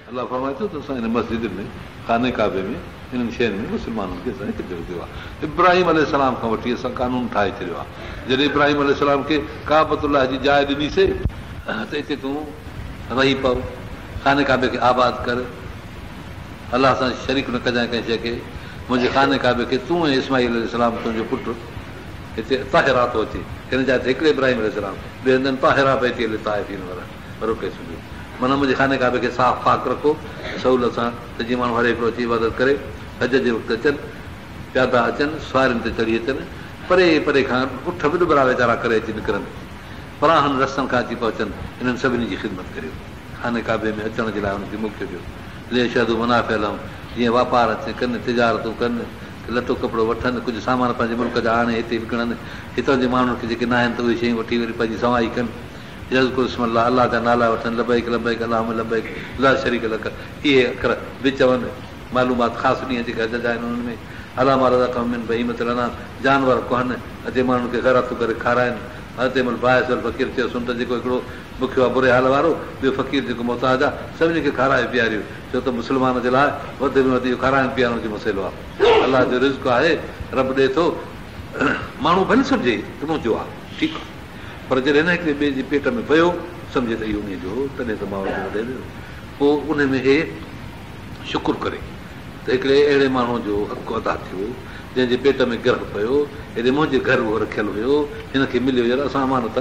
अलाह फरमाए थो त असां हिन मस्जिद में खाने काबे में हिननि शयुनि में मुस्लमाननि खे असां हिकु कयो आहे। इब्राहिम अलाम खां वठी असां कानून ठाहे छॾियो आहे। जॾहिं इब्राहिम अलाम खे काबतुल्लाह जी जाइ ॾिनीसीं त हिते तूं रही पओ, खाने काबे खे आबाद कर, अलाह सां शरीक न कजांइ कंहिं शइ खे, मुंहिंजे खाने काबे खे तूं ऐं इस्माईल अलाम तुंहिंजो पुटु हिते ताहिरा थो अचे, हिन जाइ ते हिकिड़े इब्राहिम अलाम ॿिए हंधि ताहिरा पई थी हले ताइफ़ीन वारा रोके छॾियो। माना मुंहिंजे खाने काबे खे साफ़ पाक रखो सहूलियत सां त जीअं माण्हू हर हिकिड़ो अची इबादत करे, हज जे वक़्तु अचनि, प्यादा अचनि, सवारियुनि ते चढ़ी अचनि, परे परे खां उठ बि ॾुबरा वीचारा करे अची निकिरनि, पराहनि रस्तनि खां अची पहुचनि, इन्हनि सभिनी जी ख़िदमत करियो। खाने काबे में अचण जे लाइ हुनखे मोकिलियो ॾियो। ले शहदू मुनाफ़िल जीअं वापार अचे कनि, तिजारतूं कनि, लटो कपिड़ो वठनि, कुझु सामान पंहिंजे मुल्क जा आणे हिते विकिणनि, हितां जे माण्हुनि खे जेके न आहिनि त उहे शयूं वठी वरी पंहिंजी सवाई कनि, यज़कुर इस्मल्लाह अलाह जा नाला वठनि, लबैक लबैक अल्लाहुम्मा लबैक ला शरीक लक, इहे अखर बि चवनि। मालूमात ख़ासि ॾींहं जेके हज जा आहिनि उन्हनि में अलामा रज़क़हुम मिन बहीमतिल अनआम, जानवर कोहनि अचे माण्हुनि खे ख़ैरातूं करे खाराइनि। हते महिल बाहिस फ़क़ीर थियो सुंड जेको हिकिड़ो बुखियो आहे बुरे हाल वारो, ॿियो फ़क़ीर जेको मोहताज आहे, सभिनी खे खाराए पीआरियो, छो त मुस्लमान जे लाइ वधि में वधि इहो खाराइण पीआरण जो मसइलो आहे। अलाह जो रिज़्क़ आहे, रब ॾिए थो, माण्हू भले सम्झे समूचो आहे, ठीकु आहे, पर जॾहिं हिन हिकिड़े ॿिए जे पेट में पियो सम्झे त इहो उन जो तॾहिं त मां ॾे पोइ उन में हे शुकुरु करे त हिकिड़े अहिड़े माण्हू जो हक़ अदा थियो जंहिंजे पेट में गर्भ पियो, हेॾे मुंहिंजे घर उहो रखियलु हुयो, हिनखे मिलियो यार असां अमानत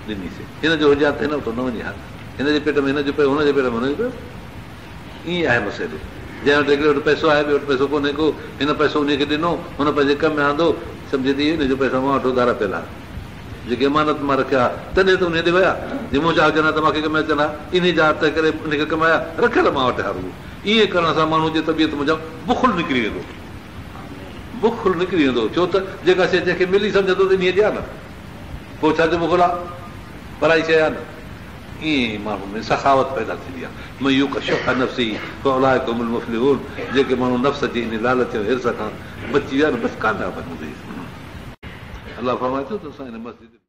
ॾिनीसीं, हिन जो हुजे त हिन वटि न वञे, हा हिन जे पेट में हिन जो पियो, हुनजे पेट में हुनजो पियो, ईअं आहे मसइलो। जंहिं वटि हिकिड़े वटि पैसो आहे, ॿिए वटि पैसो कोन्हे को, हिन पैसो उनखे ॾिनो, हुन पंहिंजे कम में आंदो, सम्झे थी हिन जो पैसो मां वटि उधार पियल आहे, जेके अमानत मां रखिया तॾहिं त उन ते विया, जे मुंहिंजा हुजनि त मूंखे कमाए अचनि हा, इन जा त करे उनखे कमाया रखियल मां वटि हारू। ईअं करण सां माण्हू जी तबियत मुंहिंजो बुखुल निकिरी वेंदो, बुखुल निकिरी वेंदो, छो त जेका शइ जंहिंखे मिली सम्झंदो त इन जी आहे न, पोइ छा जो बुखुल आहे, पराई शइ आहे न। ईअं माण्हू में सखावत पैदा थींदी आहे। जेके माण्हू नफ़्स जी इन लालच हिर्स खां बची विया न, बसि कामयाबु अलाह फरमाए थो त असां हिन मस्जिद